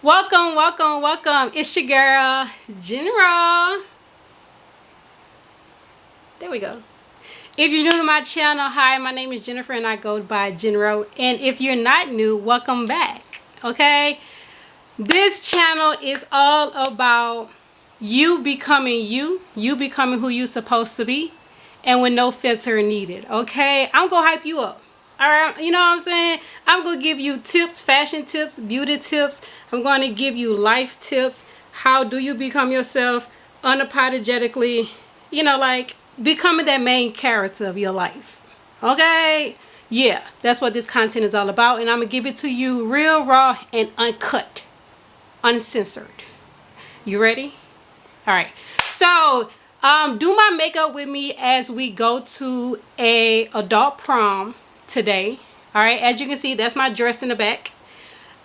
Welcome. It's your girl, Jennro. There we go. If you're new to my channel, hi, my name is Jennifer and I go by Jennro. And if you're not new, welcome back. Okay? This channel is all about you becoming you becoming who you're supposed to be, and with no filter needed. Okay? I'm gonna hype you up. Alright, you know what I'm saying? I'm going to give you tips, fashion tips, beauty tips. I'm going to give you life tips. How do you become yourself unapologetically? You know, like becoming that main character of your life. Okay? Yeah, that's what this content is all about. And I'm going to give it to you real, raw, and uncut. Uncensored. You ready? Alright. So, do my makeup with me as we go to a adult prom today. All right, as you can see, that's my dress in the back,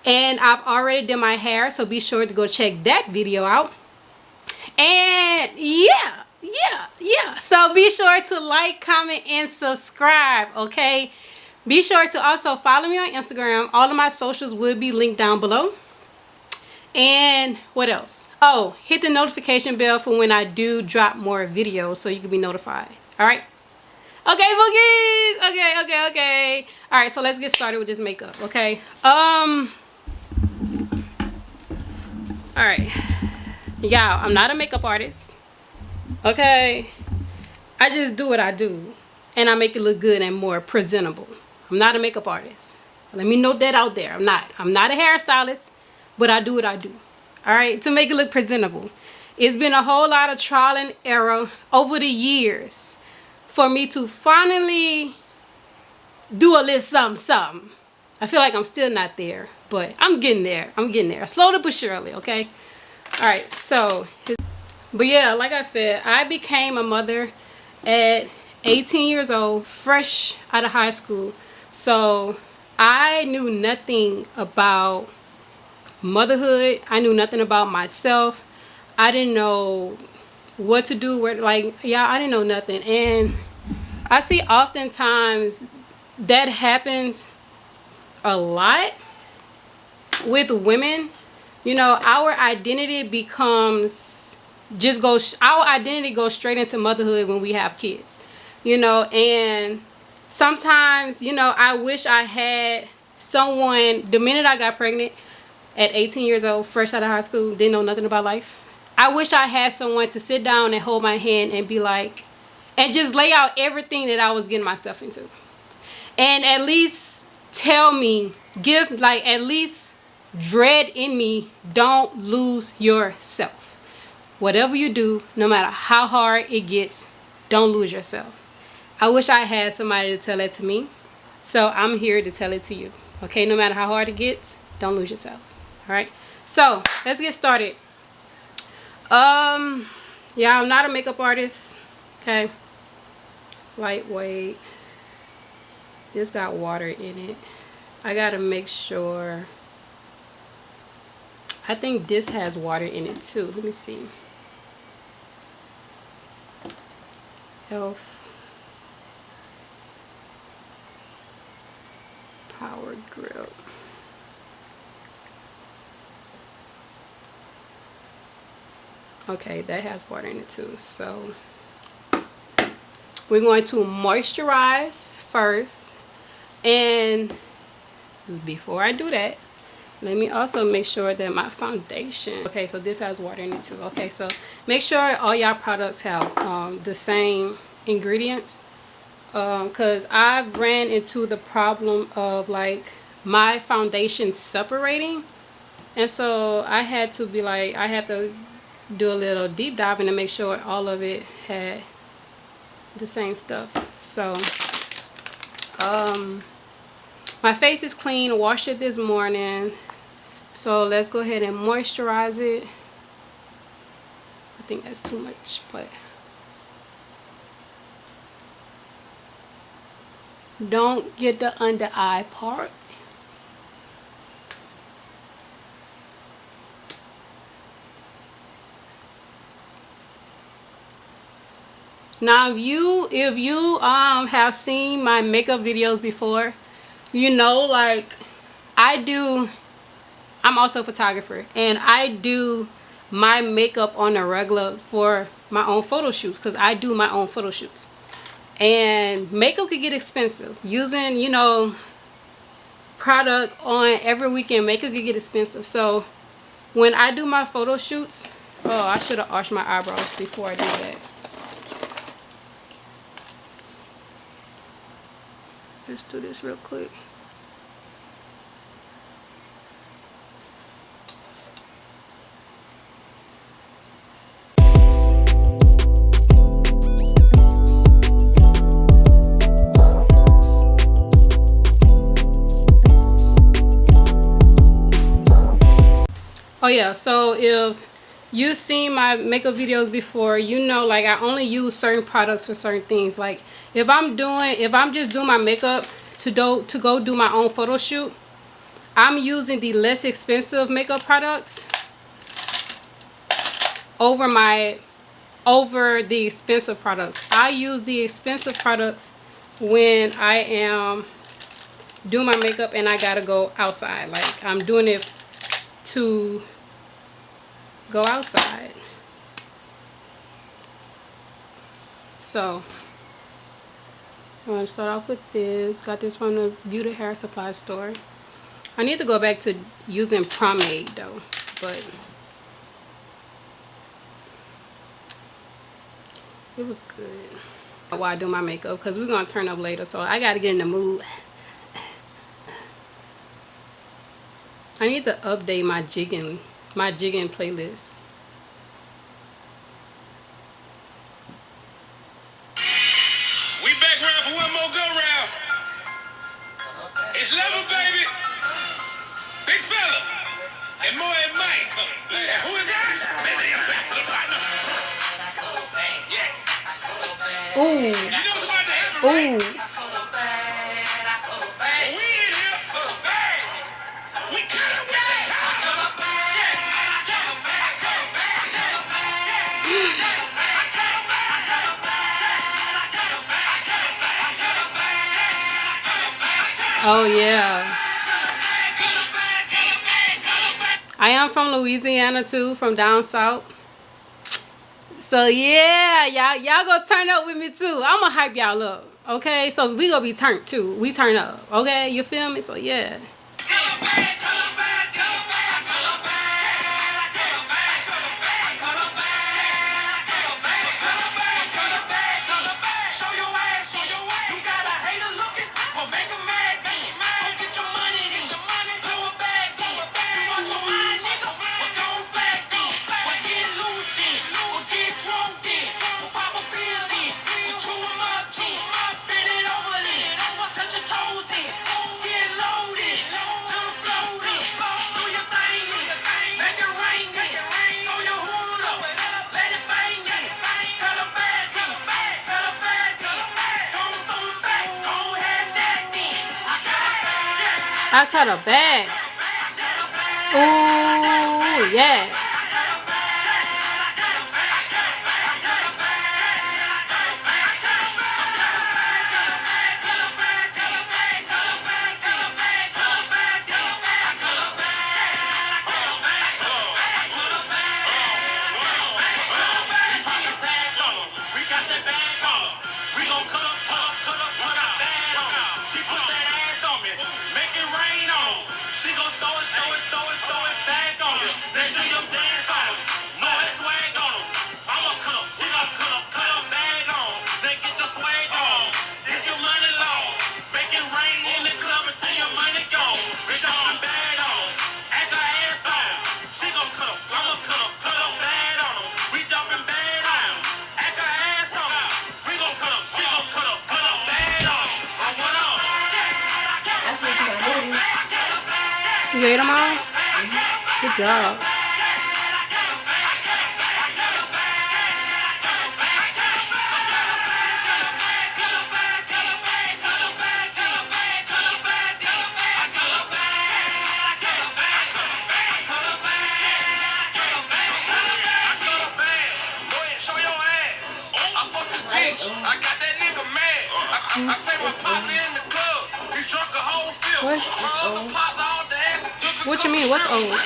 and I've already done my hair, so be sure to go check that video out. And yeah, so be sure to like, comment, and subscribe. Okay, be sure to also follow me on Instagram. All of my socials will be linked down below. And what else? Oh, hit the notification bell for when I do drop more videos so you can be notified. All right. Okay, boogies. Okay. All right, so let's get started with this makeup. Okay. All right, y'all. I'm not a makeup artist. Okay. I just do what I do, and I make it look good and more presentable. I'm not a makeup artist. Let me note that out there. I'm not a hairstylist, but I do what I do. All right, to make it look presentable. It's been a whole lot of trial and error over the years for me to finally do a little something. I feel like I'm still not there, but I'm getting there. Slowly but surely, okay? All right, so, but yeah, like I said, I became a mother at 18 years old, fresh out of high school. So I knew nothing about motherhood. I knew nothing about myself. I didn't know what to do, I didn't know nothing. And I see oftentimes that happens a lot with women. You know, our identity goes straight into motherhood when we have kids, you know. And sometimes, you know, I wish I had someone the minute I got pregnant at 18 years old, fresh out of high school, didn't know nothing about life. I wish I had someone to sit down and hold my hand and be like, and just lay out everything that I was getting myself into. And at least tell me, at least dread in me, don't lose yourself. Whatever you do, no matter how hard it gets, don't lose yourself. I wish I had somebody to tell that to me. So I'm here to tell it to you. Okay, no matter how hard it gets, don't lose yourself. All right, so let's get started. Yeah, I'm not a makeup artist. Okay, lightweight. This got water in it. I gotta make sure. I think this has water in it too. Let me see. Elf Power Grip. Okay, that has water in it too. So we're going to moisturize first. And before I do that, let me also make sure that my foundation, okay, so this has water in it too. Okay, so make sure all y'all products have the same ingredients, because I've ran into the problem of like my foundation separating, and so I had to do a little deep diving to make sure all of it had the same stuff. So my face is clean, washed it this morning, so let's go ahead and moisturize it. I think that's too much, but don't get the under eye part. Now, if you have seen my makeup videos before, you know, like I do I'm also a photographer, and I do my makeup on a regular for my own photo shoots, because I do my own photo shoots. And makeup could get expensive. Using, you know, product on every weekend, makeup could get expensive. So when I do my photo shoots, oh, I should have arched my eyebrows before I did that. Let's do this real quick. Oh yeah, so if you've seen my makeup videos before, you know, like, I only use certain products for certain things. Like if I'm just doing my makeup to go do my own photo shoot, I'm using the less expensive makeup products over the expensive products. I use the expensive products when I am doing my makeup and I gotta go outside. Like I'm doing it to go outside. So I'm gonna start off with this. Got this from the Beauty Hair Supply store. I need to go back to using pomade though, but it was good. While I do my makeup, because we're gonna turn up later, so I gotta get in the mood. I need to update my jigging playlist. We back round for one more go round. It's Level, baby. Big fella. And more and Mike. And who is that? Maybe the ambassador partner. Yeah. Ooh. You know what's about to happen, right? Ooh. We in here. We coming with the car. Oh yeah. I am from Louisiana too, from down south. So yeah, y'all go turn up with me too. I'ma hype y'all up. Okay? So we gonna be turned too. We turn up. Okay? You feel me? So yeah. I cut a bag. Ooh, yeah. You ate them all? Good job. I say my partner in the club, he drunk a whole field. All the pop all the ass and took What you mean? What's old?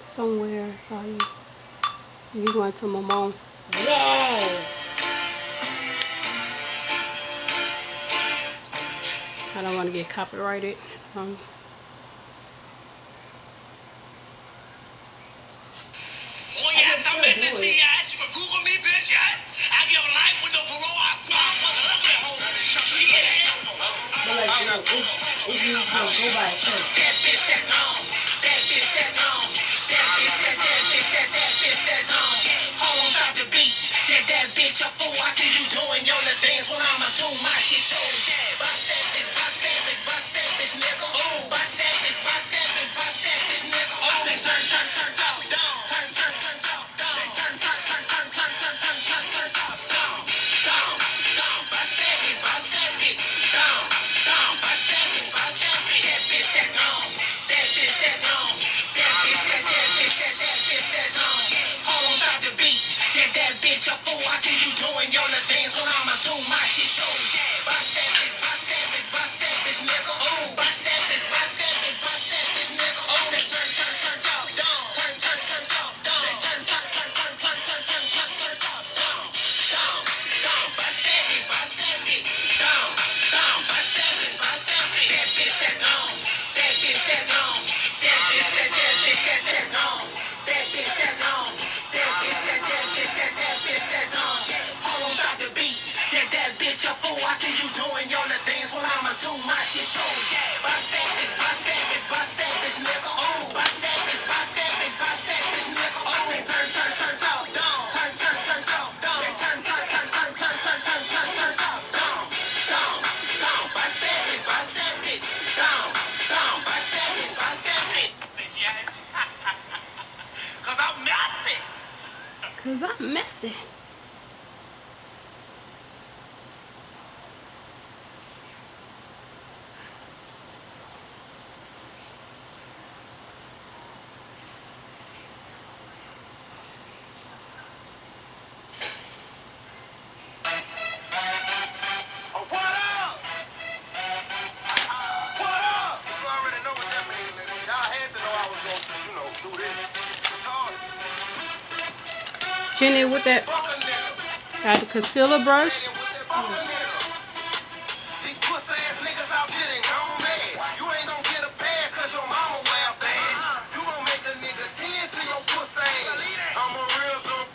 Somewhere, sorry. You going to my mom? Yay! I don't want to get copyrighted. Oh yes, I'm at the CIS. You can Google me, bitch, yes. I give life with no parole. I smile for the ugly hoe. But like, you know, if you just go by itself. That bitch that gone. That bitch that gone. That bitch that gone. Hold on, stop the beat. Get that bitch a fool. I see you doing your little things when I'ma do my shit too. Bust that bitch, bust that bitch, bust that bitch, nigga. Ooh, bust that bitch, bust that bitch, bust that bitch, nigga. Oh, they turn up, down. Turn up, down. They turn up, down. Down. Bust that bitch, down. Bust that bitch, that bitch that gone. That bitch that gone. That bitch that gone. Hold on, stop the beat. Get that bitch a fool. I see you doing your little things when I'ma do my shit too. Bust that bitch, nigga. Ooh, bust that bitch, nigga. Oh, they turn up, down. Turn up, down. They turn up, down. Bust that bitch, down. Bust that bitch, that bitch that gone. That bitch that gone. That bitch that gone. That bitch that gone. That bitch that gone. Hold on, stop the beat. Get that bitch a fool. I see you doing your little things when I'ma do my shit too. Bust that bitch, nigga. Ooh, bust that bitch, nigga. Oh, they turn up, down. Turn up, down. They turn up, down. Bust that bitch, down. Bust that bitch, yeah. Cause I'm messy. Cause I'm messy. Oh, what up? What up? You already know what that means, nigga. Y'all had to know I was gonna, do this. Retarded. Jenny with that, Fuck a nigga. got the concealer brush. Nigga with that fuck a nigga. These pussy ass niggas out getting gone mad. You ain't gonna get a pass cause your mama wear bad. You gon' make a nigga 10 to your pussy ass. I'm a real good.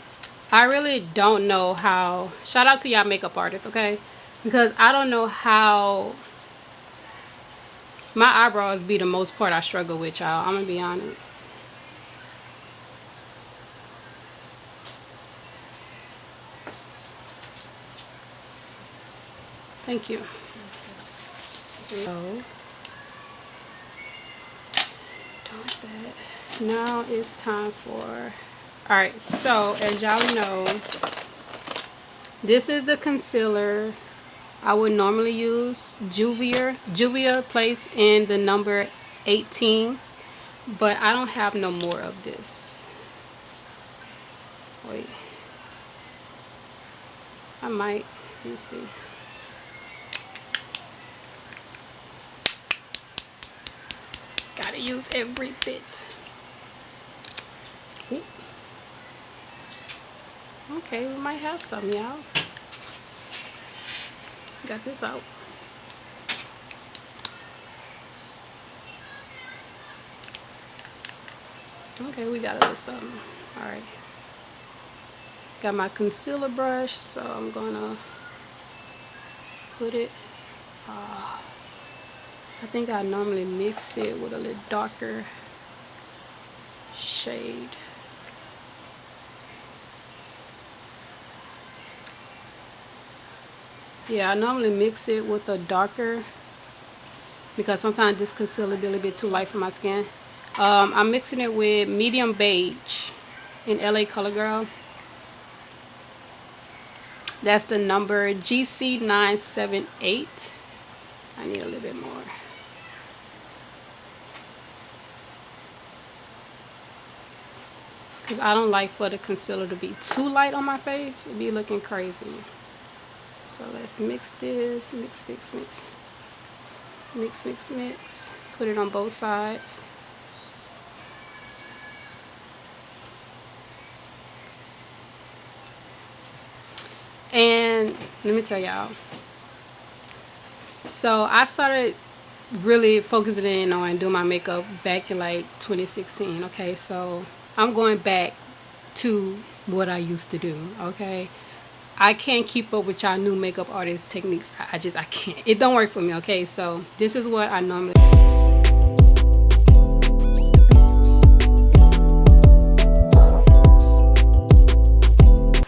I really don't know how. Shout out to y'all makeup artists, okay? Because I don't know how. My eyebrows be the most part I struggle with, y'all. I'm gonna be honest. Thank you. So, done with that. Now it's time for. Alright, so as y'all know, this is the concealer I would normally use. Juvia placed in the number 18. But I don't have no more of this. Wait. I might. Let me see. Gotta use every bit. Ooh. Okay, we might have some, y'all. Got this out. Okay, we got a little something. Alright. Got my concealer brush, so I'm gonna put it. I think I normally mix it with a little darker shade. Yeah, I normally mix it with a darker because sometimes this concealer be a little bit too light for my skin. I'm mixing it with medium beige in LA Color Girl. That's the number GC978. I need a little bit more. Because I don't like for the concealer to be too light on my face. It'd be looking crazy. So let's mix this. Mix, mix, mix. Mix, mix, mix. Put it on both sides. And let me tell y'all. So I started really focusing in on doing my makeup back in like 2016. Okay, so I'm going back to what I used to do. Okay, I can't keep up with y'all new makeup artist techniques. I can't. It don't work for me. Okay, so this is what I normally do.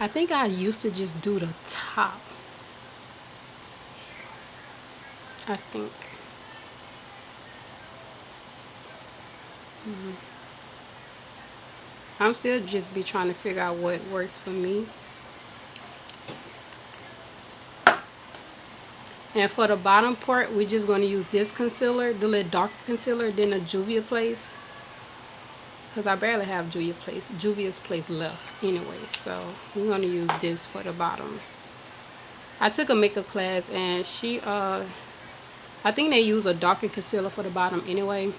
I think I used to just do the top. I think. I'm still just be trying to figure out what works for me. And for the bottom part, we're just going to use this concealer, the little darker concealer than the Juvia Place. Because I barely have Juvia's Place left anyway. So we're going to use this for the bottom. I took a makeup class and I think they use a darker concealer for the bottom anyway.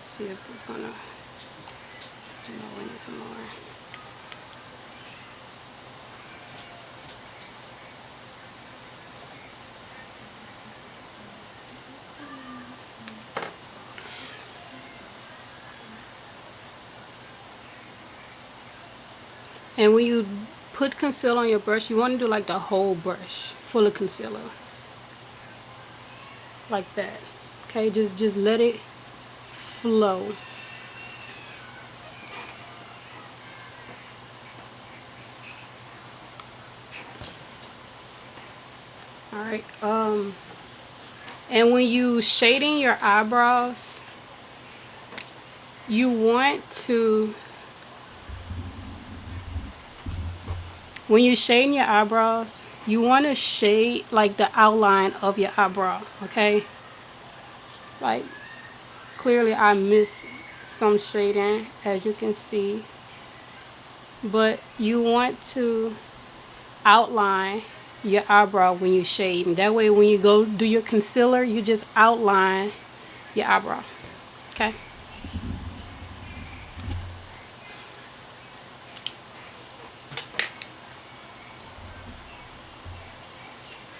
See if it's gonna we need some more. And when you put concealer on your brush, you want to do like the whole brush full of concealer, like that. Okay, just let it flow. Alright, and when you shading your eyebrows, you want to, when you're shading your eyebrows, you want to shade like the outline of your eyebrow, okay? Like, clearly I missed some shading, as you can see, but you want to outline your eyebrow when you shade, and that way when you go do your concealer, you just outline your eyebrow. Okay,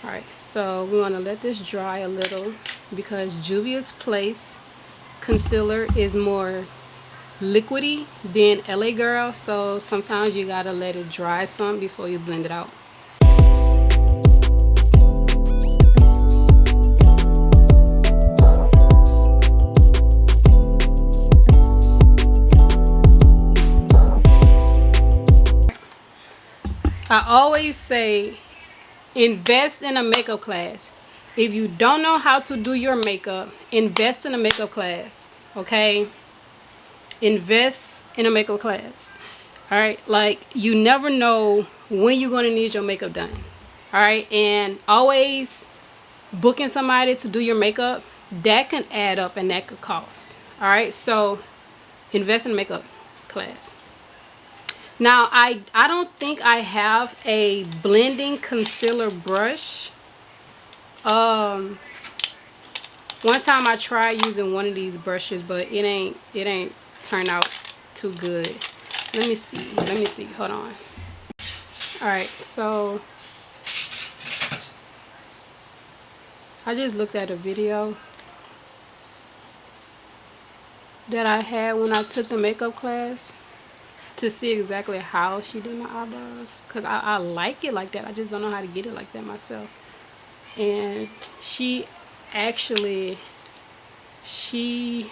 alright, so we want to let this dry a little because Juvia's Place concealer is more liquidy than LA Girl, so sometimes you gotta let it dry some before you blend it out. I always say invest in a makeup class. If you don't know how to do your makeup, invest in a makeup class, okay? Invest in a makeup class. All right, like you never know when you're going to need your makeup done. All right, and always booking somebody to do your makeup, that can add up and that could cost. All right, so invest in a makeup class. Now, I don't think I have a blending concealer brush. One time I tried using one of these brushes, but it ain't turned out too good. Let me see, hold on. Alright, so I just looked at a video that I had when I took the makeup class. to see exactly how she did my eyebrows, because I like it like that. I just don't know how to get it like that myself. And she actually, she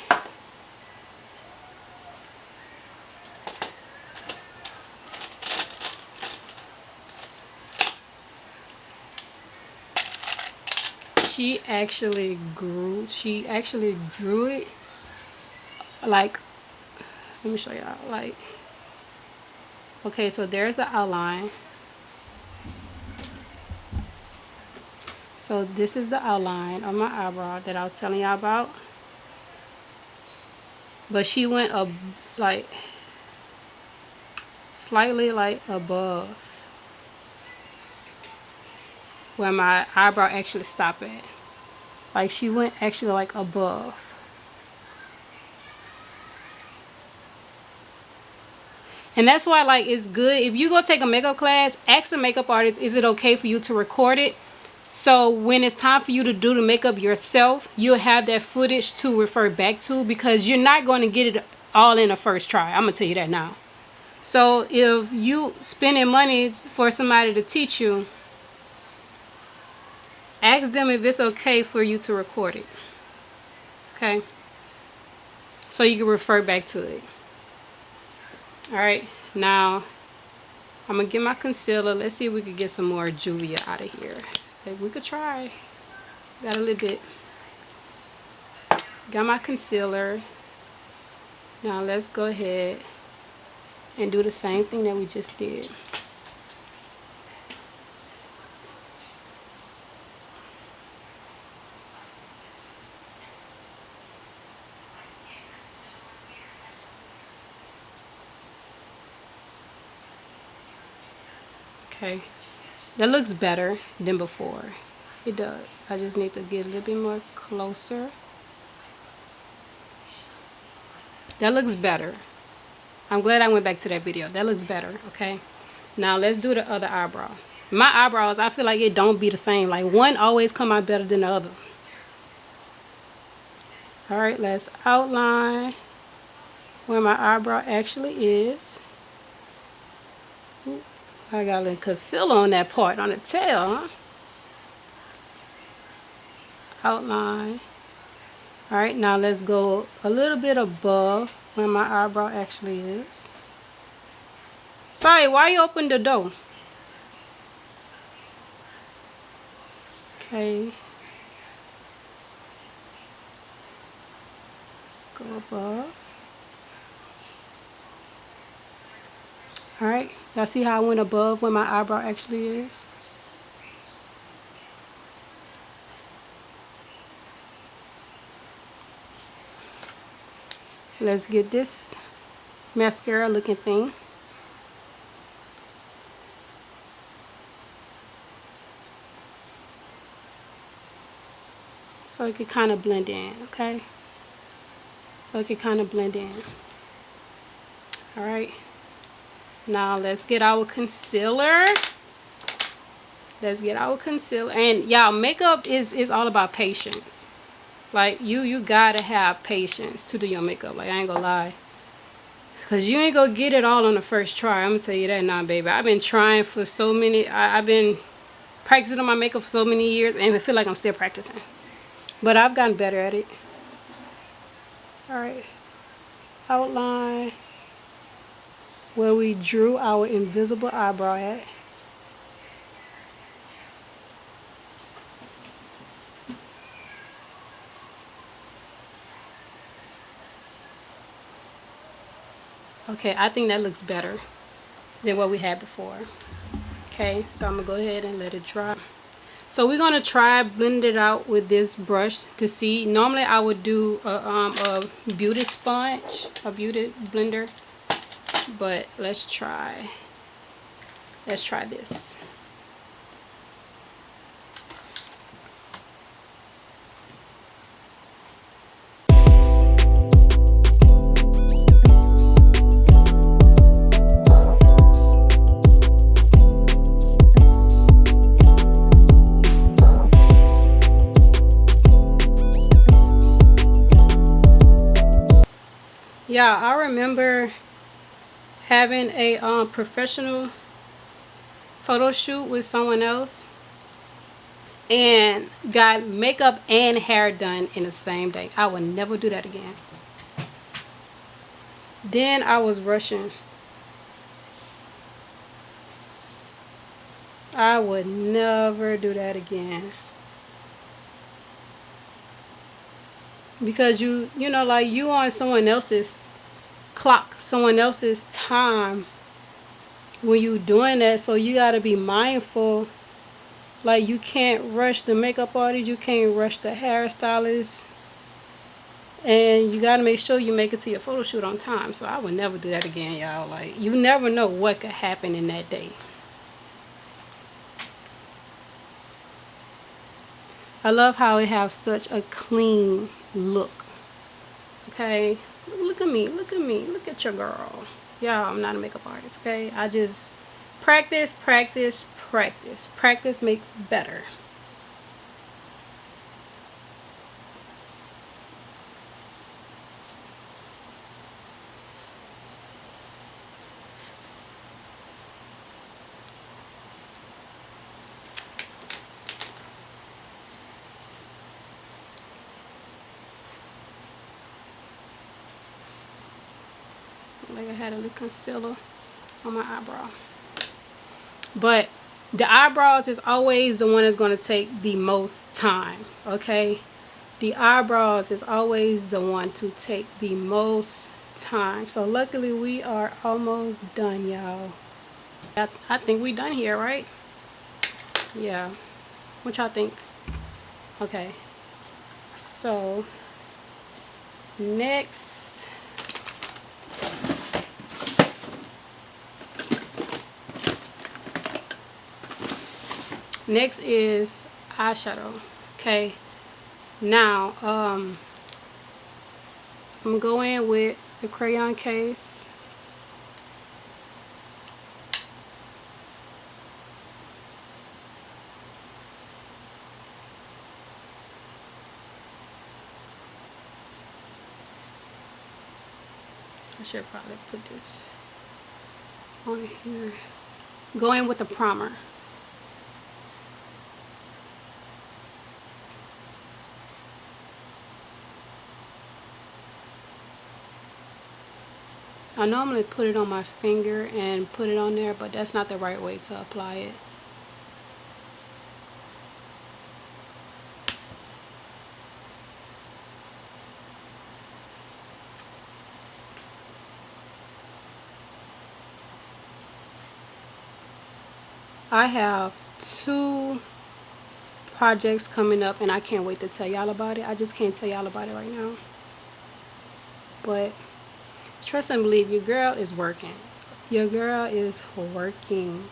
she actually drew it, like, let me show y'all, like, okay, so there's the outline. So this is the outline of my eyebrow that I was telling y'all about. But she went up like slightly like above where my eyebrow actually stopped at. Like she went actually like above. And that's why, like, it's good if you go take a makeup class, ask a makeup artist, is it okay for you to record it? So when it's time for you to do the makeup yourself, you'll have that footage to refer back to, because you're not going to get it all in the first try. I'm going to tell you that now. So if you spending money for somebody to teach you, ask them if it's okay for you to record it. Okay? So you can refer back to it. Alright, now I'm going to get my concealer. Let's see if we can get some more Julia out of here. Like, we could try. Got a little bit. Got my concealer. Now let's go ahead and do the same thing that we just did. Okay, that looks better than before. It does. I just need to get a little bit more closer. That looks better. I'm glad I went back to that video. That looks better. Okay, now let's do the other eyebrow. My eyebrows, I feel like it don't be the same. Like, one always come out better than the other. All right, let's outline where my eyebrow actually is. Ooh, I got a little concealer on that part, on the tail, huh? Outline. All right, now let's go a little bit above where my eyebrow actually is. Sorry, why you open the door? Okay. Go above. All right, y'all see how I went above where my eyebrow actually is? Let's get this mascara looking thing. So it can kind of blend in, okay? So it can kind of blend in. All right. Now let's get our concealer. Let's get our concealer. And y'all, makeup is all about patience. Like, you gotta have patience to do your makeup. Like, I ain't gonna lie. Because you ain't gonna get it all on the first try. I'm gonna tell you that now, baby. I've been trying for so many, I've been practicing on my makeup for so many years, and I feel like I'm still practicing. But I've gotten better at it. Alright. Outline where we drew our invisible eyebrow at. Okay, I think that looks better than what we had before. Okay, so I'm gonna go ahead and let it dry. So we're gonna try blend it out with this brush to see. Normally I would do a beauty sponge, a beauty blender, but let's try this. Yeah, I remember having a professional photo shoot with someone else and got makeup and hair done in the same day. I would never do that again. Then I was rushing. I would never do that again. Because you know, like, you on someone else's clock, someone else's time when you doing that, so you gotta be mindful. Like, you can't rush the makeup artist, you can't rush the hairstylist, and you gotta make sure you make it to your photo shoot on time. So I would never do that again, y'all. Like, you never know what could happen in that day. I love how it has such a clean look. Okay, look at me, look at me, look at your girl. Y'all, I'm not a makeup artist, okay? I just practice, practice, practice. Practice makes better. Like, I had a little concealer on my eyebrow. But the eyebrows is always the one that's going to take the most time, okay? The eyebrows is always the one to take the most time. So luckily we are almost done, y'all. I think we done here, right? Yeah. What y'all think? Okay. So next, is eyeshadow. Okay. Now, I'm gonna go in with the crayon case. I should probably put this on here. Go in with the primer. I normally put it on my finger and put it on there, but that's not the right way to apply it. I have 2 projects coming up and I can't wait to tell y'all about it. I just can't tell y'all about it right now. But trust and believe, your girl is working. Your girl is working.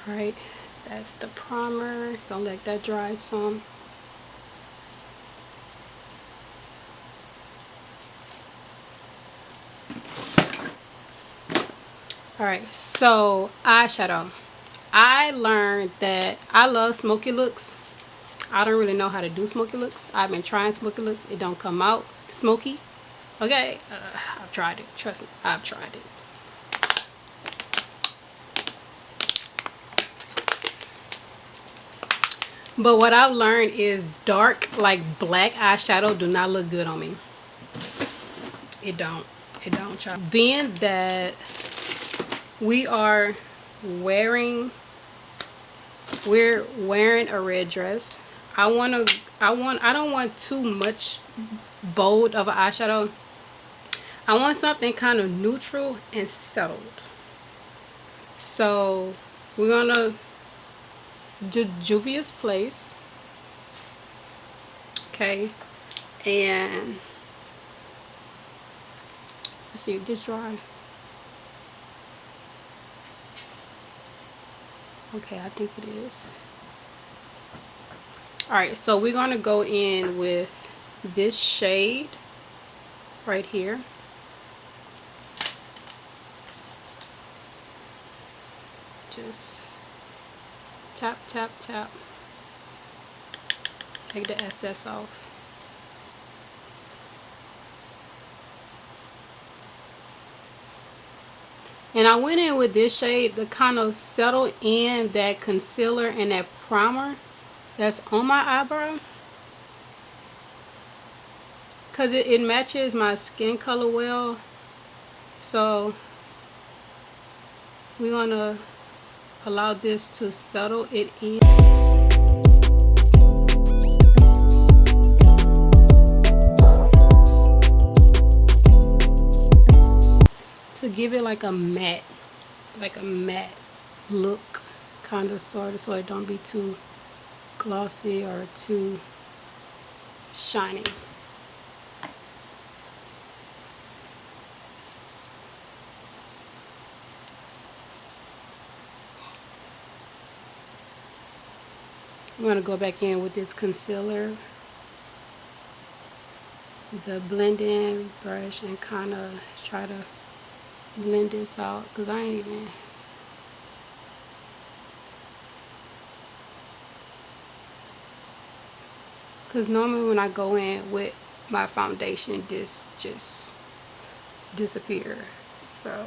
Alright, that's the primer. Gonna let that dry some. Alright, so eyeshadow. I learned that I love smoky looks. I don't really know how to do smoky looks. I've been trying smoky looks. It don't come out smoky. Okay, I've tried it. Trust me, I've tried it. But what I've learned is dark, like black eyeshadow do not look good on me. It don't. It don't. Try. Being that we're wearing a red dress, I don't want too much bold of an eyeshadow. I want something kind of neutral and settled. So we're gonna do Juvia's Place. Okay, and let's see, this dry. Okay, I think it is. Alright, so we're going to go in with this shade right here. Just tap, tap, tap. Take the excess off. And I went in with this shade to kind of settle in that concealer and that primer that's on my eyebrow. Because it matches my skin color well. So we're going to allow this to settle it in. To give it like a matte look, kind of, sort of, so it don't be too glossy or too shiny. I'm going to go back in with this concealer, the blending brush, and kind of try to blend this out, because I ain't even... Because normally when I go in with my foundation, this just disappear. So,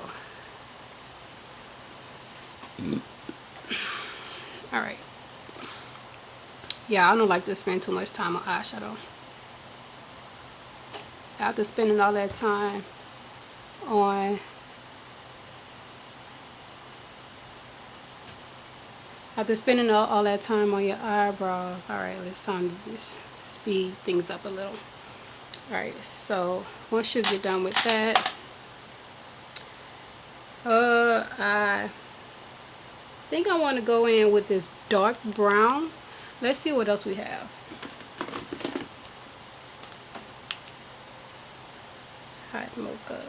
alright. Yeah, I don't like to spend too much time on eyeshadow. After spending all that time on... After spending all that time on your eyebrows, alright, it's time to just speed things up a little. Alright, so once you get done with that, I think I want to go in with this dark brown. Let's see what else we have. Hot mocha.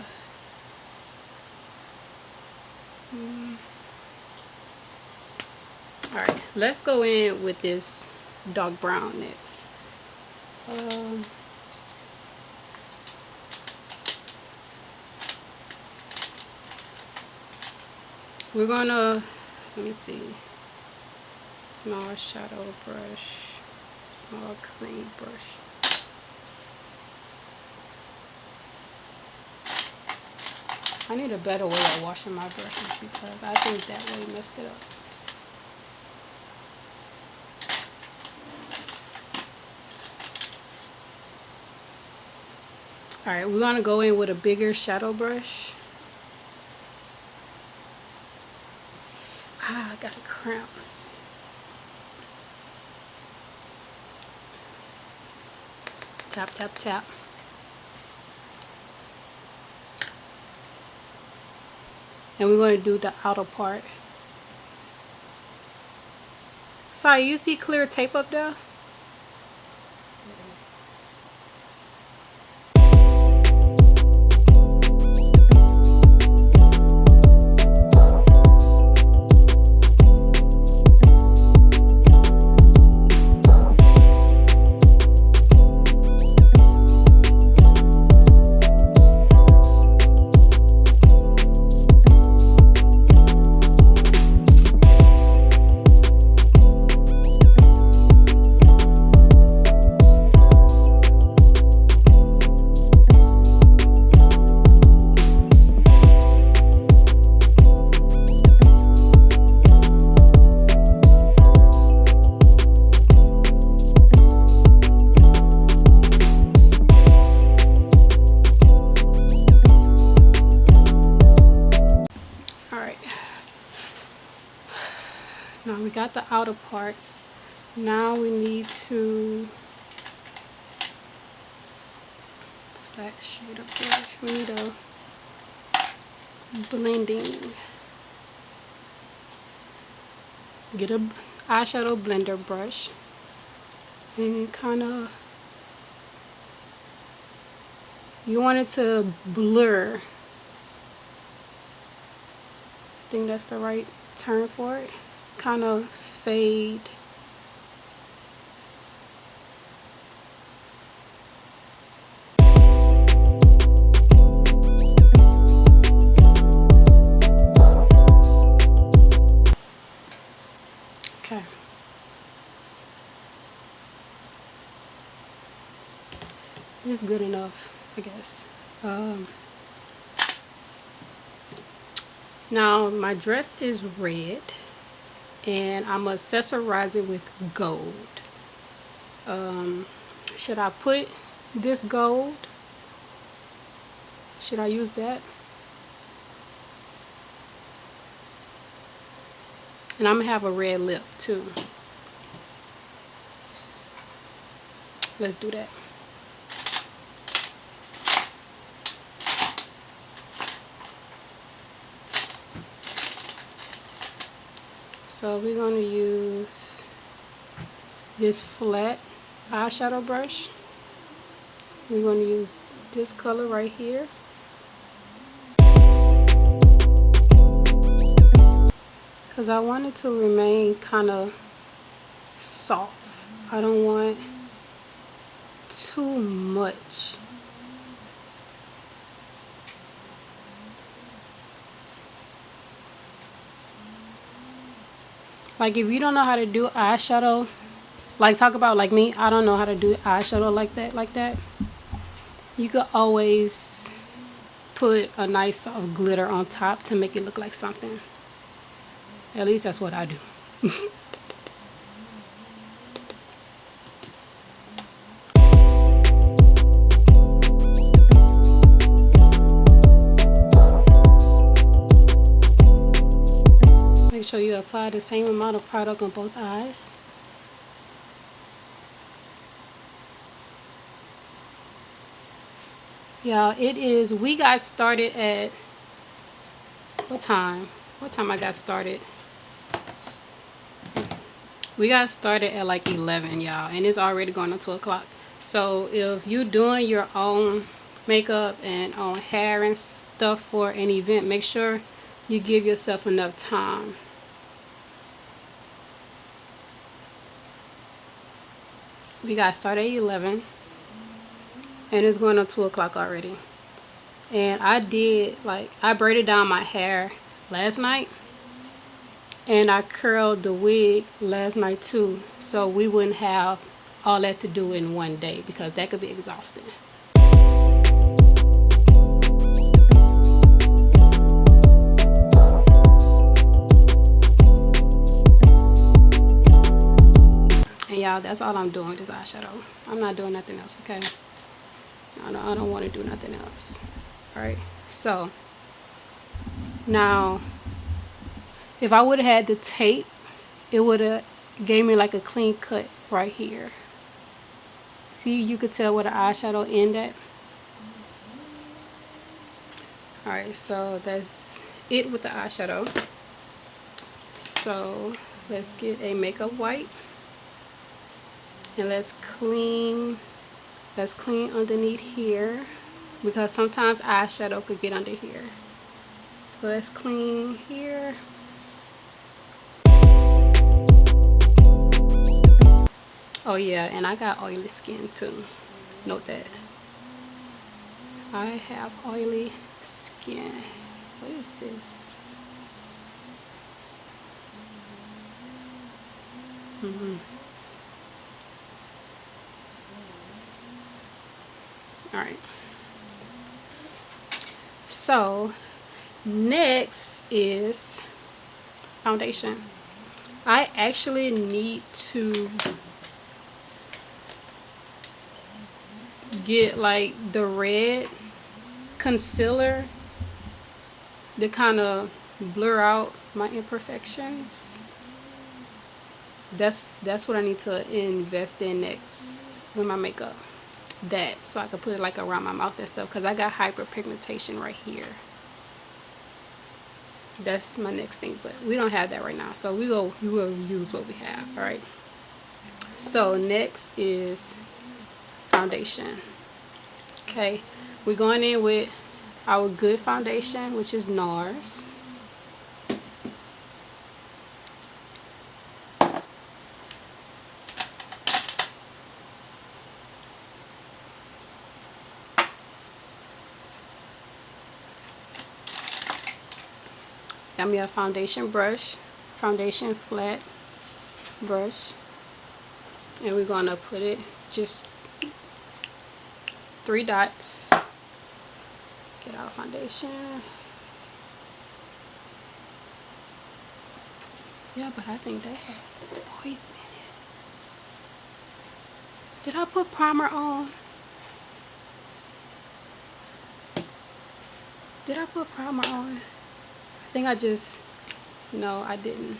Alright, let's go in with this dark brown next. We're gonna, let me see, small shadow brush, small cream brush. I need a better way of washing my brushes because I think that way messed it up. Alright, we're gonna go in with a bigger shadow brush. I got a cramp. Tap, tap, tap. And we're going to do the outer part. Sorry, you see clear tape up there? Now we got the outer parts. Now we need to flat shade of brush. We need a blending. Get a eyeshadow blender brush and kind of, you want it to blur. I think that's the right term for it. kind of fade. Okay. It's good enough, I guess. Now my dress is red, and I'm gonna accessorize it with gold. Should I put this gold? Should I use that? And I'm gonna have a red lip too. Let's do that. So we're going to use this flat eyeshadow brush. We're going to use this color right here. Because I want it to remain kind of soft. I don't want too much. Like if you don't know how to do eyeshadow, like talk about like me, I don't know how to do eyeshadow like that. You could always put a nice glitter on top to make it look like something. At least that's what I do. Make sure you apply the same amount of product on both eyes. Y'all, we got started at, what time? What time I got started? We got started at like 11, y'all, and it's already going on 2 o'clock. So if you're doing your own makeup and on hair and stuff for an event, make sure you give yourself enough time. We got started at 11 and it's going on 2 o'clock already. And I braided down my hair last night, and I curled the wig last night too, so we wouldn't have all that to do in one day, because that could be exhausting. And y'all, that's all I'm doing with this eyeshadow. I'm not doing nothing else, okay? I don't want to do nothing else. Alright, so now if I would have had the tape, it would have gave me like a clean cut right here. See, you could tell where the eyeshadow ended. Alright, so that's it with the eyeshadow. So let's get a makeup wipe and let's clean underneath here, because sometimes eyeshadow could get under here. So let's clean here. Oh yeah, and I got oily skin too. Note that. I have oily skin. What is this? Alright. So next is foundation. I actually need to get like the red concealer to kind of blur out my imperfections. That's what I need to invest in next with my makeup. That, so I can put it like around my mouth and stuff, because I got hyperpigmentation right here. That's my next thing, but we don't have that right now, so we will use what we have. All right, so next is foundation. Okay, we're going in with our good foundation, which is NARS. Got me a foundation brush, foundation flat brush, and we're gonna put it just 3 dots. Get our foundation. Yeah, but I think that has oil in it. Did I put primer on? Did I put primer on? I think I just, no, I didn't.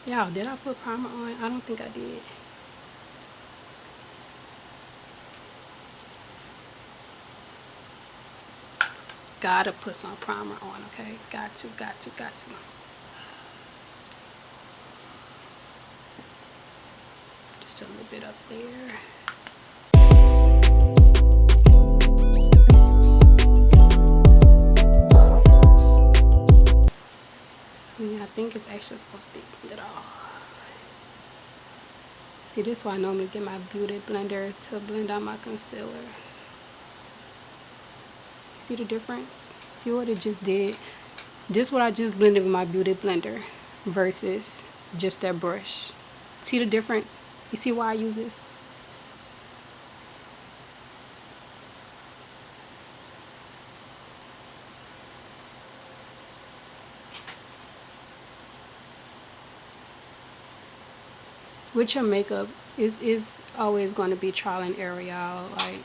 Y'all, did I put primer on? I don't think I did. Gotta put some primer on, okay? Got to. Just a little bit up there. I think it's actually supposed to be blended off. See, this is why I normally get my beauty blender to blend out my concealer. See the difference? See what it just did? This is what I just blended with my beauty blender versus just that brush. See the difference? You see why I use this? With your makeup, is always going to be trial and error, y'all. Like,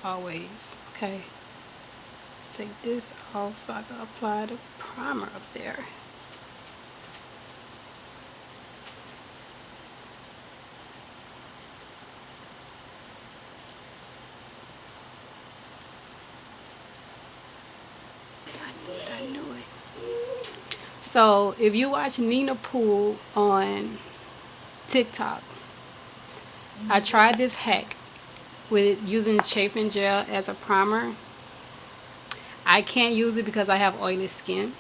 always. Okay. Take this off so I can apply the primer up there. I knew it. So if you watch Nina Poole on TikTok, I tried this hack with using chafing gel as a primer. I can't use it because I have oily skin.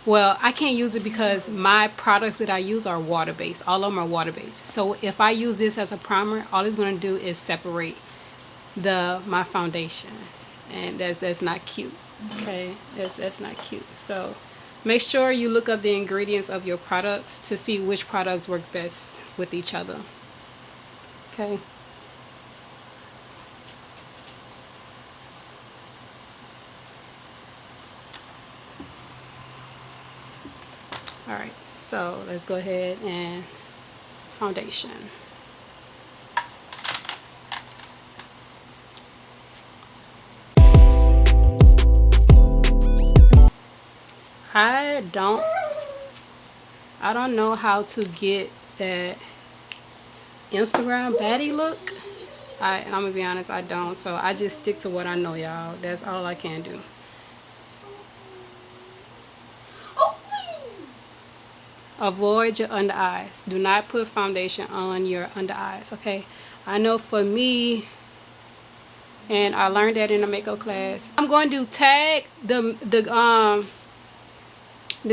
Well, I can't use it because my products that I use are water-based. All of them are water-based. So if I use this as a primer, all it's going to do is separate my foundation, and that's not cute. Okay, that's not cute. So make sure you look up the ingredients of your products to see which products work best with each other. Okay. Alright, so let's go ahead and foundation. I don't know how to get that Instagram baddie look. I'm gonna be honest, I don't. So I just stick to what I know, y'all. That's all I can do. Avoid your under eyes. Do not put foundation on your under eyes, okay? I know for me, and I learned that in a makeup class. I'm going to tag the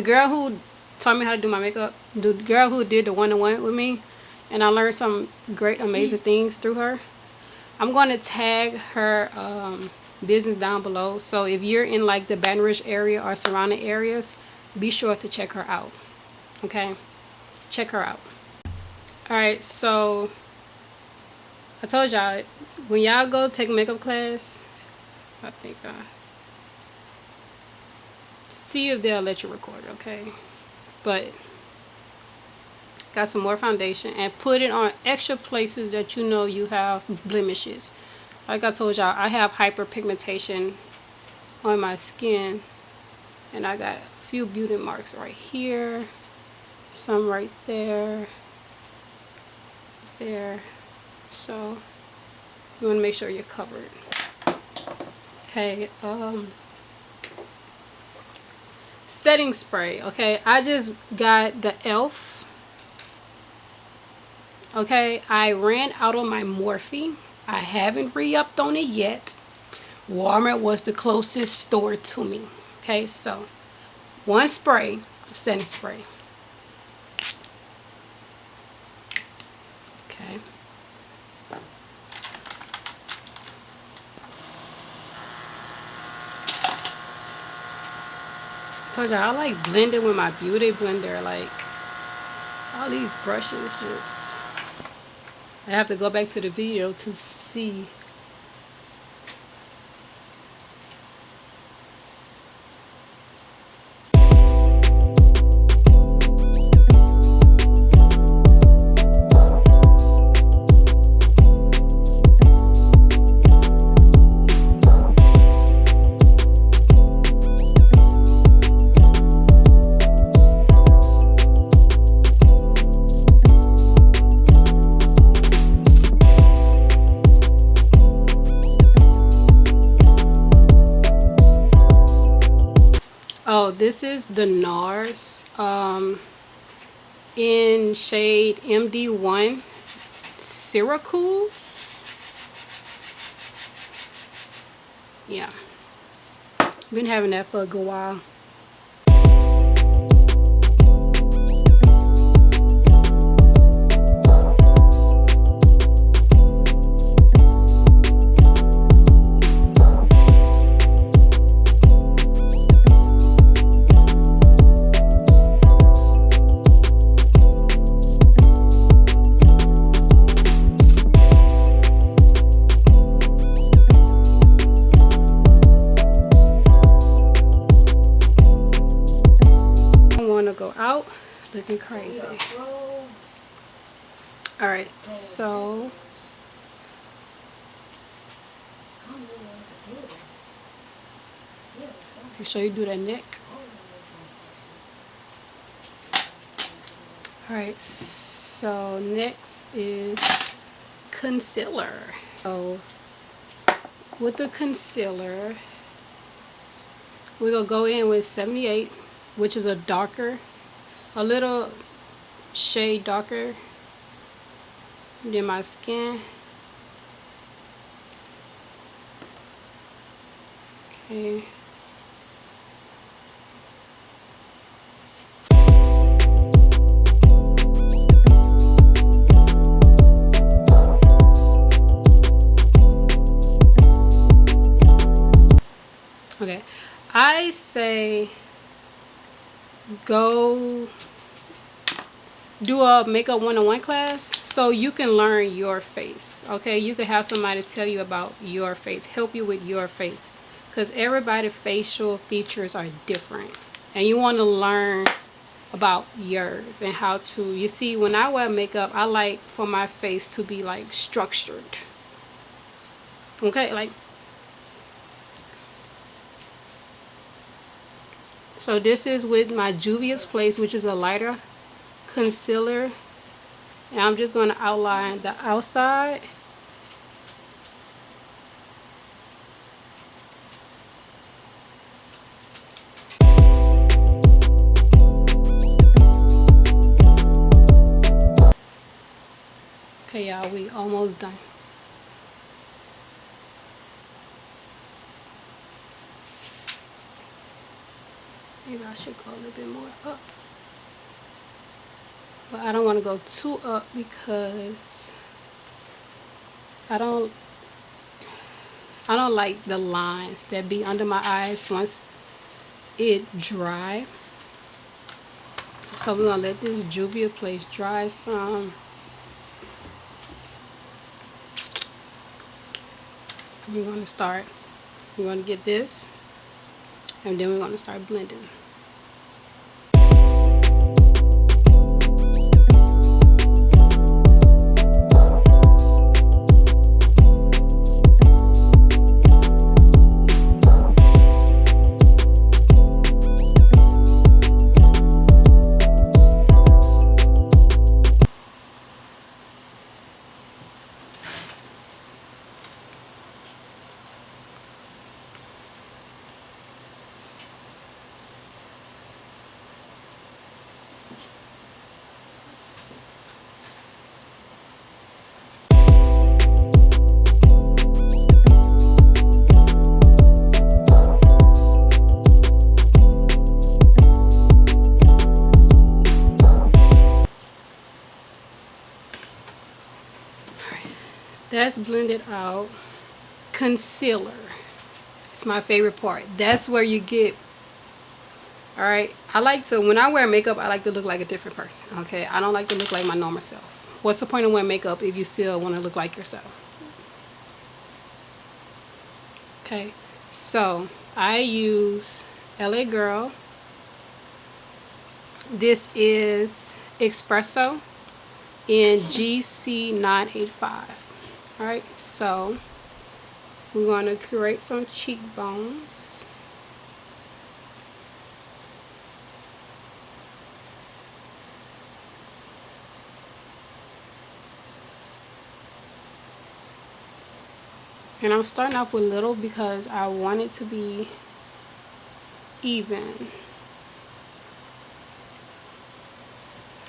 girl who taught me how to do my makeup, the girl who did the one-on-one with me, and I learned some great, amazing things through her. I'm going to tag her business down below. So if you're in like the Baton Rouge area or surrounding areas, be sure to check her out. Okay, check her out. Alright, so I told y'all, when y'all go take makeup class, I think see if they'll let you record, okay? But got some more foundation and put it on extra places that you know you have blemishes. Like I told y'all, I have hyperpigmentation on my skin, and I got a few beauty marks right here, some right there, so you want to make sure you're covered. Okay, setting spray. Okay, I just got the e.l.f. Okay, I ran out of my Morphe. I haven't re-upped on it yet. Walmart was the closest store to me. Okay, so one spray of setting spray. Told y'all I like blending with my beauty blender. Like all these brushes just, I have to go back to the video to see. Oh, this is the NARS in shade MD1 Syracuse. Yeah, been having that for a good while. Go out looking crazy. All right, so make sure you do that neck. All right, so next is concealer. So with the concealer, we're gonna go in with 78, which is a darker, a little shade darker than my skin. Okay. Okay, I say go do a makeup one-on-one class so you can learn your face. Okay, you can have somebody tell you about your face, help you with your face, because everybody's facial features are different and you want to learn about yours and how to, you see, when I wear makeup, I like for my face to be like structured. Okay, like, so this is with my Juvia's Place, which is a lighter concealer, and I'm just going to outline the outside. Okay, y'all, we almost done. Maybe I should go a little bit more up. But I don't want to go too up because I don't like the lines that be under my eyes once it dry. So we're gonna let this Juvia Place dry some. We're gonna get this, and then we're gonna start blending. That's blended out. Concealer. It's my favorite part. That's where you get, Alright, I like to, when I wear makeup, I like to look like a different person. Okay, I don't like to look like my normal self. What's the point of wearing makeup if you still want to look like yourself? Okay, so I use LA Girl. This is Espresso in GC985. Alright, so we're going to create some cheekbones. And I'm starting off with little because I want it to be even.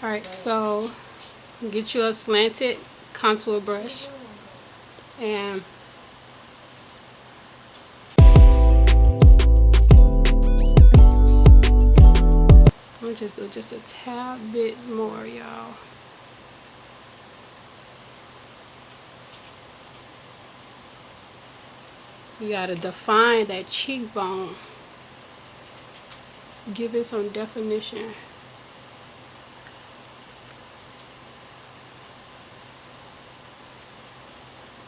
Alright, so get you a slanted contour brush and I'm just do just a tad bit more, y'all. You gotta define that cheekbone. Give it some definition.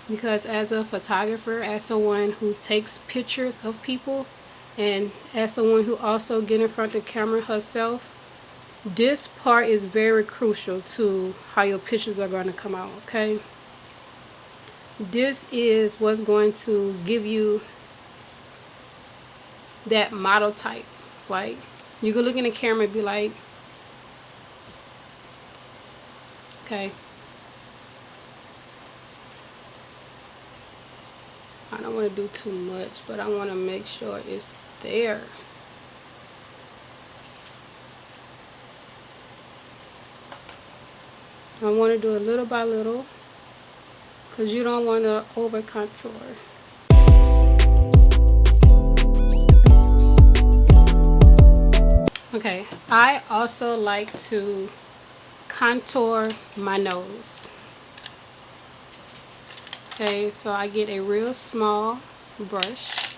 Because as a photographer, as someone who takes pictures of people, and as someone who also get in front of the camera herself, this part is very crucial to how your pictures are going to come out, okay? This is what's going to give you that model type. Like, you can look in the camera and be like, okay, I don't want to do too much, but I want to make sure it's there. I want to do it little by little because you don't want to over contour. Okay, I also like to contour my nose. Okay, so I get a real small brush.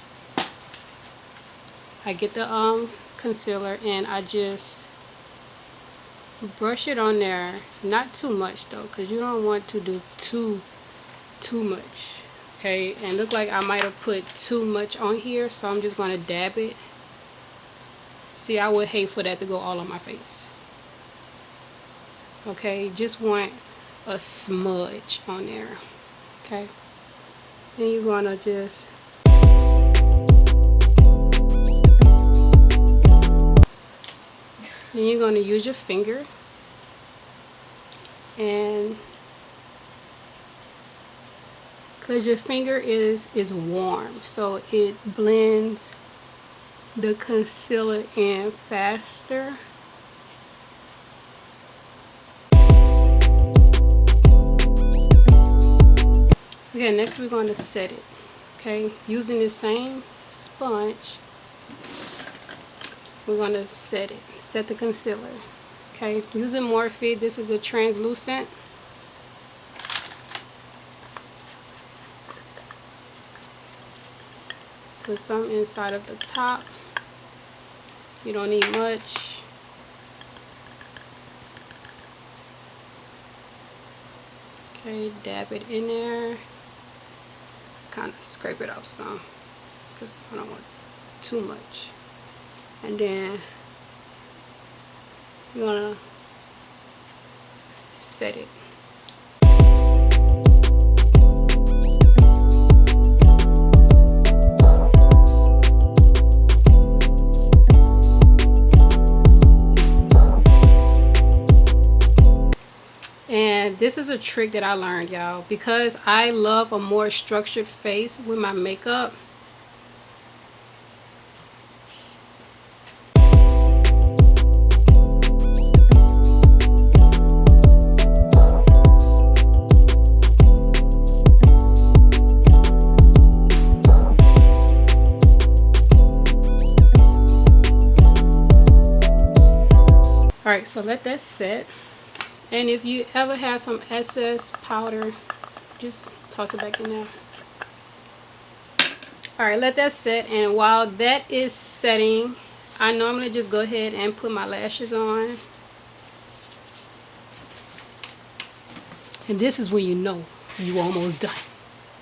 I get the concealer and I just brush it on there. Not too much though, because you don't want to do too much. Okay, and look like I might have put too much on here, so I'm just gonna dab it. See, I would hate for that to go all on my face. Okay, just want a smudge on there. Okay, then you're gonna just use your finger and because your finger is warm, so it blends the concealer in faster. Okay, next we're going to set it. Okay, using the same sponge, we're going to set it. Set the concealer. Okay, using Morphe, this is the translucent. Put some inside of the top. You don't need much. Okay, dab it in there. Kind of scrape it off some because I don't want too much. And then you're gonna set it. And this is a trick that I learned, y'all, because I love a more structured face with my makeup. Alright, so let that set. And if you ever have some excess powder, just toss it back in there. Alright, let that set. And while that is setting, I normally just go ahead and put my lashes on. And this is when you know you almost done.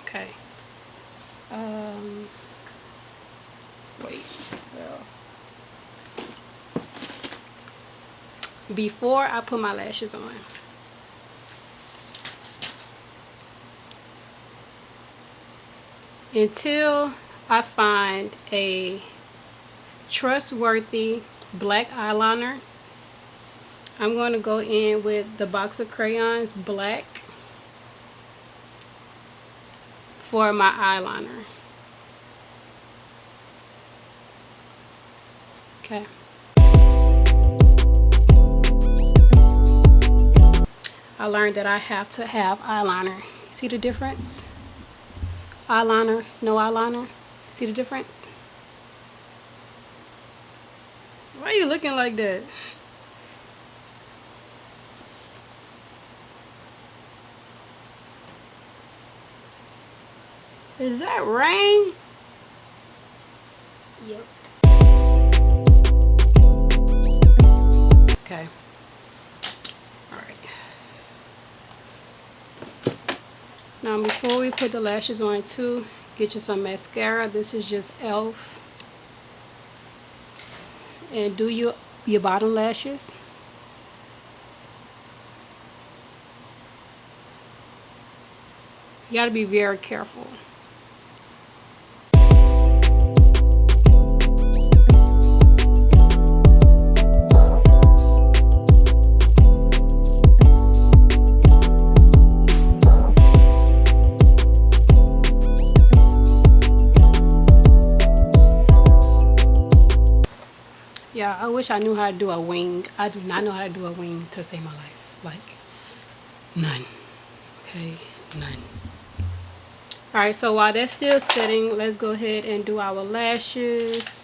Okay. Wait. Well, before I put my lashes on, until I find a trustworthy black eyeliner, I'm going to go in with the box of crayons black for my eyeliner. Okay. I learned that I have to have eyeliner. See the difference? Eyeliner, no eyeliner. See the difference? Why are you looking like that? Is that rain? Yep. Okay. Alright. Now before we put the lashes on too, get you some mascara. This is just e.l.f. And do your bottom lashes. You gotta be very careful. Yeah, I wish I knew how to do a wing. I do not know how to do a wing to save my life. Like, none. Okay, none. Alright, so while that's still sitting, let's go ahead and do our lashes.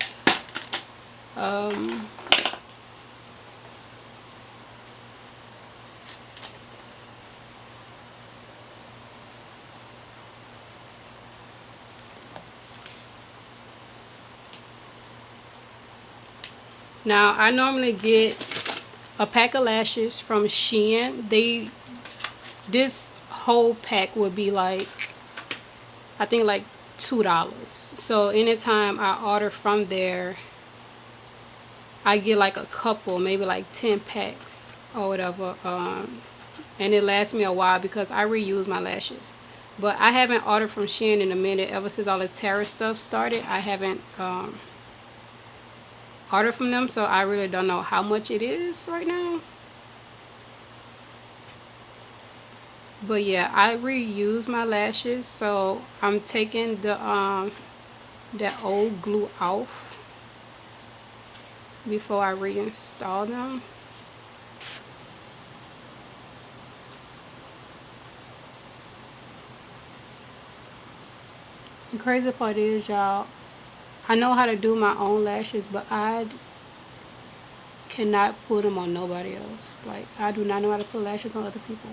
Now, I normally get a pack of lashes from Shein. This whole pack would be like, I think like $2. So anytime I order from there, I get like a couple, maybe like 10 packs or whatever. And it lasts me a while because I reuse my lashes. But I haven't ordered from Shein in a minute. Ever since all the terror stuff started, I haven't ordered from them. So I really don't know how much it is right now. But yeah, I reuse my lashes, so I'm taking the that old glue off before I reinstall them. The crazy part is, y'all, I know how to do my own lashes, but I cannot put them on nobody else. Like, I do not know how to put lashes on other people.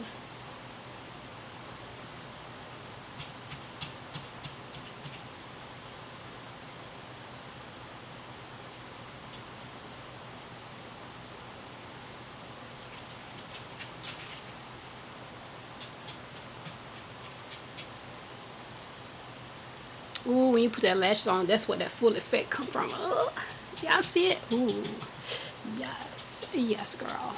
Ooh, when you put that lashes on, that's where that full effect come from. Y'all see it? Ooh, yes, yes, girl.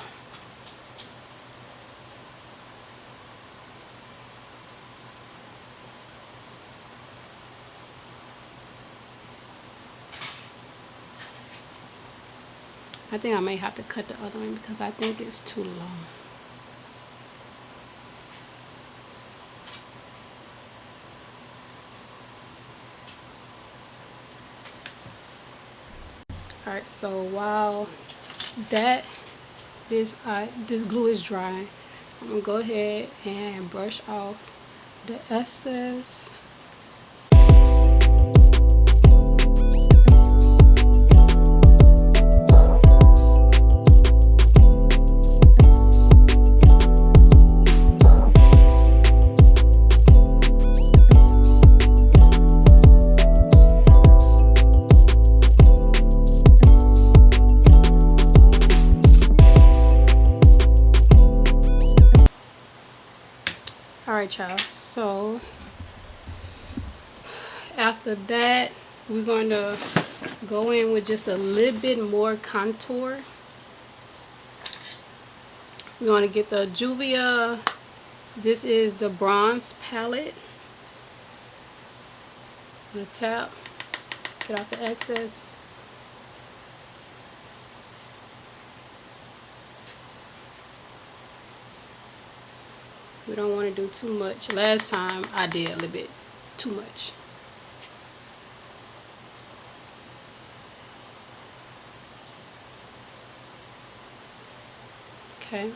I think I may have to cut the other one because I think it's too long. Alright, so while this glue is dry, I'm gonna go ahead and brush off the excess. Alright, y'all, so after that we're going to go in with just a little bit more contour. We're going to get the Juvia. This is the bronze palette. I'm going to tap, get out the excess. We don't want to do too much. Last time I did a little bit too much. Okay.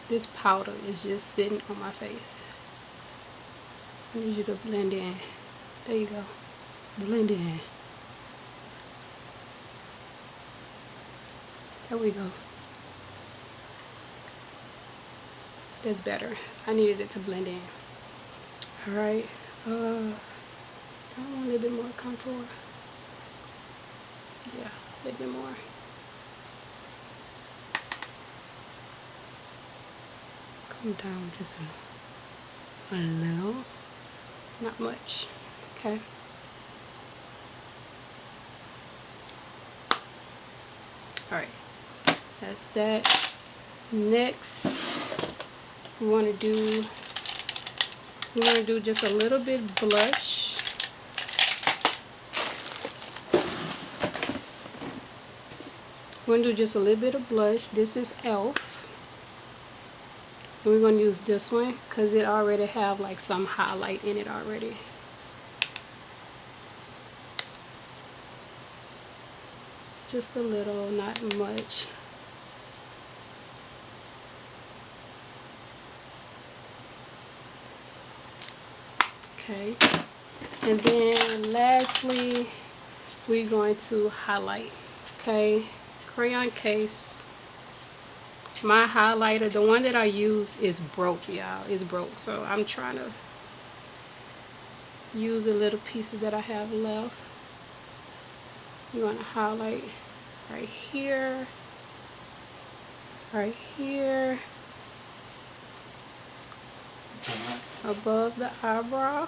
This powder is just sitting on my face. I need you to blend in. There you go. Blend in. There we go. That's better. I needed it to blend in. Alright. I want a little bit more contour. Yeah, a little bit more. Come down just a little. Not much. Okay. Alright. That's that. Next, we want to do just a little bit blush. We're going to do just a little bit of blush. This is e.l.f. And we're going to use this one because it already have like some highlight in it already. Just a little, not much. Okay, and then lastly we're going to highlight. Okay, crayon case. My highlighter, the one that I use, is broke, y'all. It's broke, so I'm trying to use the little pieces that I have left. You're going to highlight right here, above the eyebrow.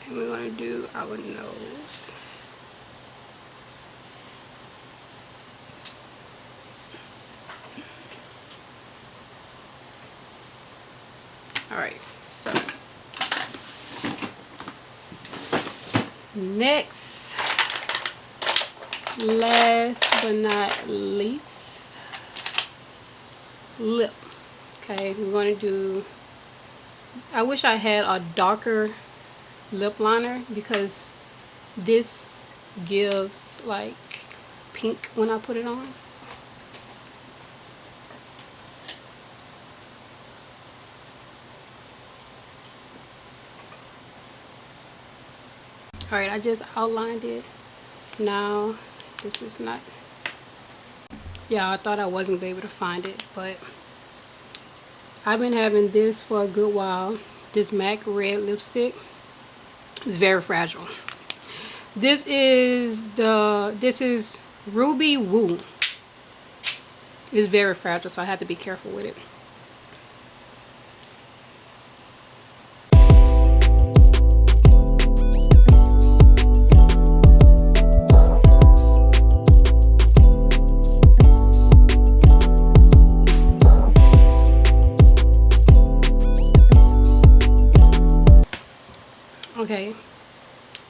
And we're going to do our nose. Alright, so next, last but not least, lip. Okay, we're going to do, I wish I had a darker lip liner because this gives like pink when I put it on. Alright, I just outlined it. Now, this is not, yeah, I thought I wasn't going to be able to find it, but I've been having this for a good while. This MAC red lipstick is very fragile. This is Ruby Woo. It's very fragile, so I have to be careful with it. Okay,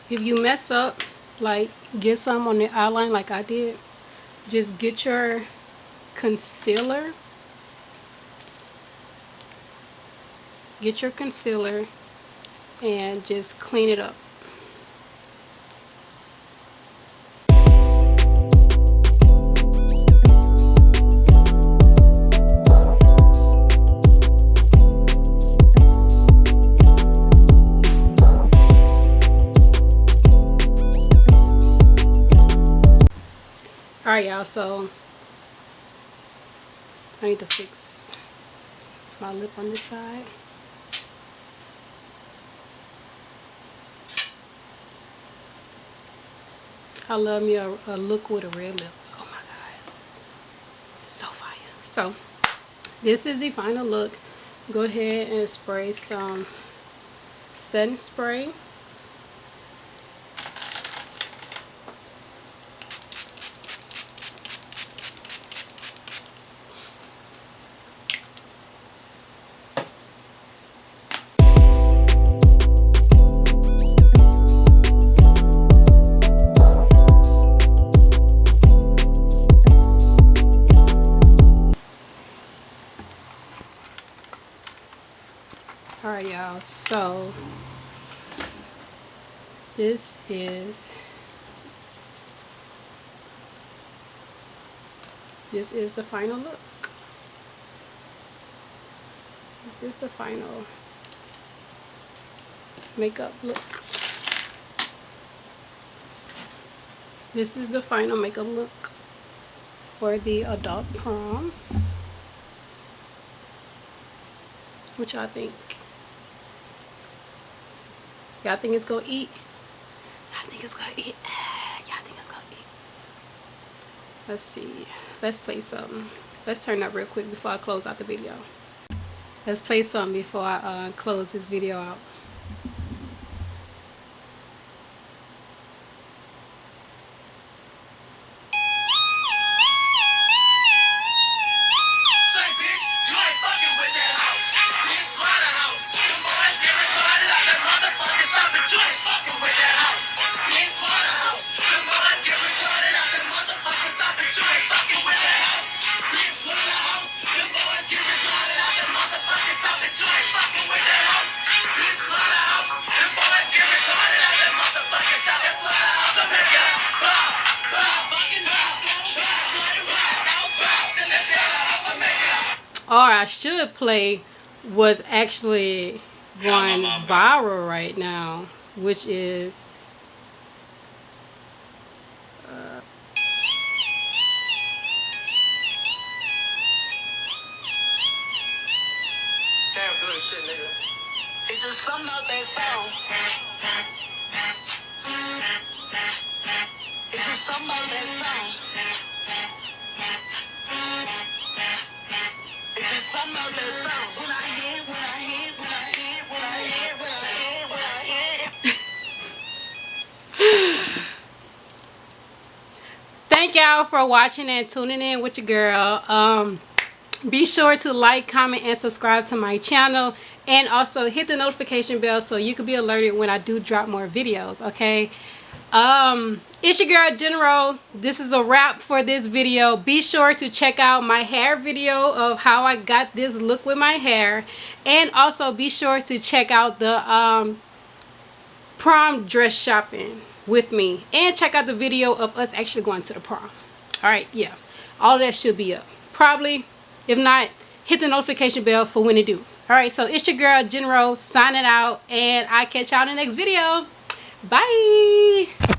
if you mess up, like get some on the outline like I did, just get your concealer. And just clean it up. Alright, y'all, so I need to fix my lip on this side. I love me a look with a red lip. Oh my god, so fire. So this is the final look. Go ahead and spray some setting spray. Alright y'all, so this is the final look. This is the final makeup look. This is the final makeup look for the adult prom. What y'all think? Y'all think it's gonna eat? Y'all think it's gonna eat? Y'all think it's gonna eat? Let's see. Let's play something. Let's turn up real quick before I close out the video. Let's play something before I close this video out. Or I should play what's actually going viral right now, which is damn good shit, nigga. It's just something about that song. It's just something about that song. It's just something about that song. When I hit, when I hit, when I hit, when I hit, when I hit, when I hit. Thank y'all for watching and tuning in with your girl. Be sure to like, comment, and subscribe to my channel, and also hit the notification bell so you can be alerted when I do drop more videos. Okay, it's your girl Jennro. This is a wrap for this video. Be sure to check out my hair video of how I got this look with my hair, and also be sure to check out the prom dress shopping with me, and check out the video of us actually going to the prom. All right, yeah, all of that should be up probably. If not, hit the notification bell for when it do. All right, so it's your girl Jennro signing out, and I catch y'all in the next video. Bye.